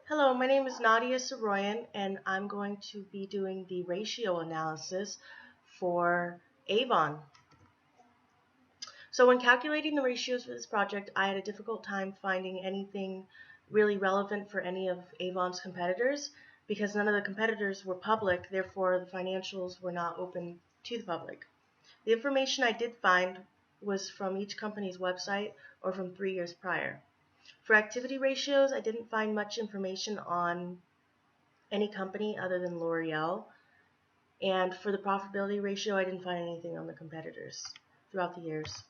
Hello, my name is Nadia Saroyan, and I'm going to be doing the ratio analysis for Avon. So when calculating the ratios for this project, I had a difficult time finding anything really relevant for any of Avon's competitors because none of the competitors were public, therefore the financials were not open to the public. The information I did find was from each company's website or from 3 years prior. For activity ratios, I didn't find much information on any company other than L'Oreal. And for the profitability ratio, I didn't find anything on the competitors throughout the years.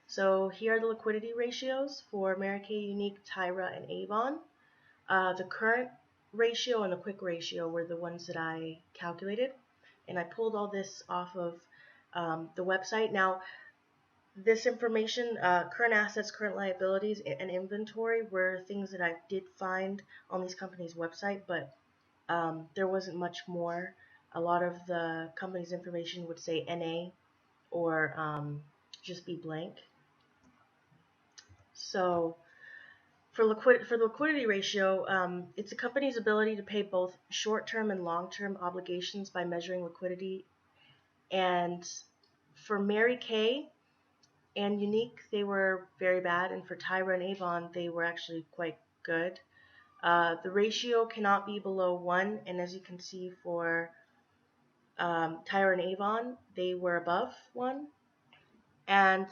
So here are the liquidity ratios for Mary Kay, Unique, Tyra, and Avon. The current ratio and the quick ratio were the ones that I calculated. And I pulled all this off of the website. Now, this information, current assets, current liabilities, and inventory were things that I did find on these companies' website, but there wasn't much more. A lot of the company's information would say NA or just be blank. So for the liquidity ratio, it's a company's ability to pay both short-term and long-term obligations by measuring liquidity. And for Mary Kay and Unique, they were very bad, and for Tyra and Avon, they were actually quite good. The ratio cannot be below 1, and as you can see for Tyra and Avon, they were above 1, and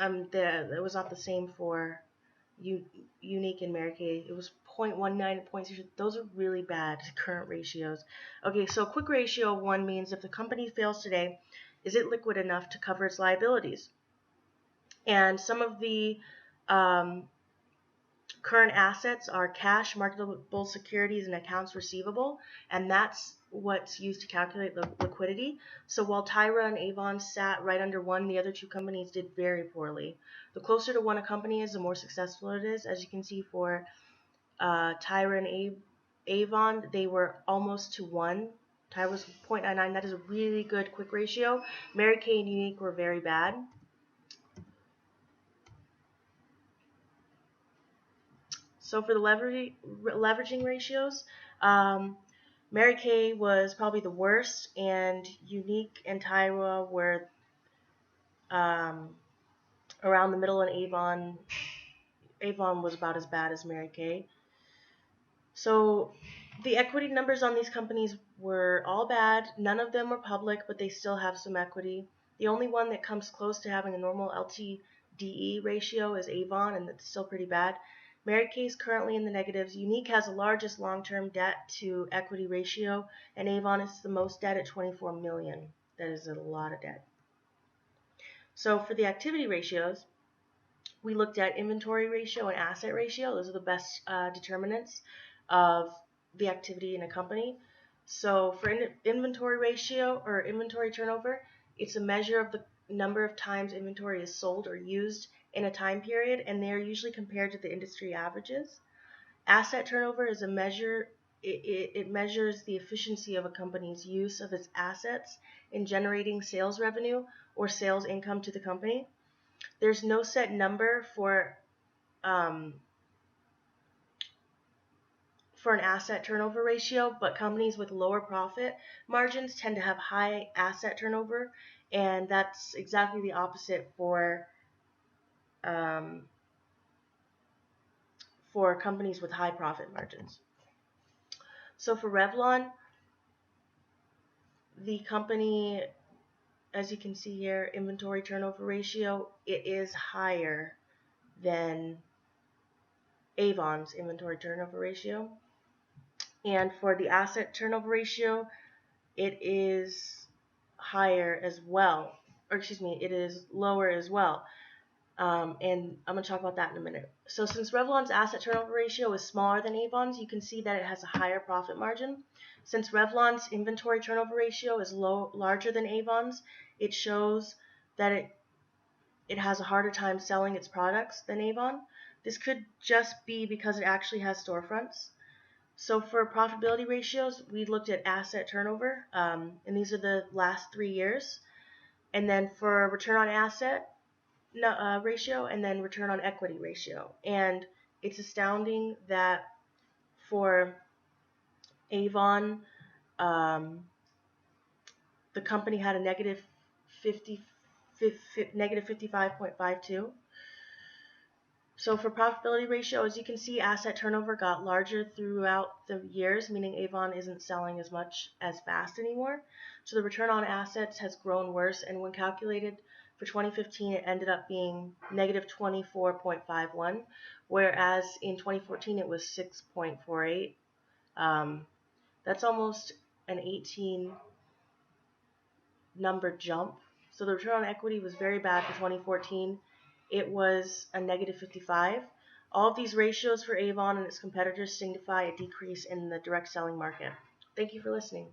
it was not the same for Unique and Mary Kay. It was 0.19 and 0.6. Those are really bad current ratios. Okay, so quick ratio 1 means if the company fails today, is it liquid enough to cover its liabilities? And some of the current assets are cash, marketable securities, and accounts receivable, and that's what's used to calculate the liquidity. So while Tyra and Avon sat right under 1, the other two companies did very poorly. The closer to 1 a company is, the more successful it is. As you can see for Tyra and Avon, they were almost to 1. Tyra was 0.99. That is a really good quick ratio. Mary Kay and Unique were very bad. So for the leveraging ratios, Mary Kay was probably the worst, and Unique and Tyra were around the middle, and Avon was about as bad as Mary Kay. So the equity numbers on these companies were all bad. None of them were public, but they still have some equity. The only one that comes close to having a normal LTDE ratio is Avon, and it's still pretty bad. Mary Kay is currently in the negatives. Unique has the largest long-term debt to equity ratio, and Avon is the most debt at 24 million. That is a lot of debt. So for the activity ratios, we looked at inventory ratio and asset ratio. Those are the best determinants of the activity in a company. So for inventory ratio or inventory turnover, it's a measure of the number of times inventory is sold or used in a time period, and they are usually compared to the industry averages. Asset turnover is a measure. It measures the efficiency of a company's use of its assets in generating sales revenue or sales income to the company. There's no set number for an asset turnover ratio, but companies with lower profit margins tend to have high asset turnover, and that's exactly the opposite for companies with high profit margins. So for Revlon, the company, as you can see here, inventory turnover ratio, it is higher than Avon's inventory turnover ratio. And for the asset turnover ratio, it is higher as well, or excuse me, it is lower as well. And I'm going to talk about that in a minute. So since Revlon's asset turnover ratio is smaller than Avon's, you can see that it has a higher profit margin. Since Revlon's inventory turnover ratio is larger than Avon's, it shows that it has a harder time selling its products than Avon. This could just be because it actually has storefronts. So for profitability ratios, we looked at asset turnover, and these are the last 3 years. And then for return on asset ratio, and then return on equity ratio. And it's astounding that for Avon, the company had a negative 55.52. So for profitability ratio, as you can see, asset turnover got larger throughout the years, meaning Avon isn't selling as much as fast anymore. So the return on assets has grown worse, and when calculated for 2015, it ended up being negative 24.51, whereas in 2014 it was 6.48. That's almost an 18 number jump. So the return on equity was very bad for 2014. It was a negative 55. All of these ratios for Avon and its competitors signify a decrease in the direct selling market. Thank you for listening.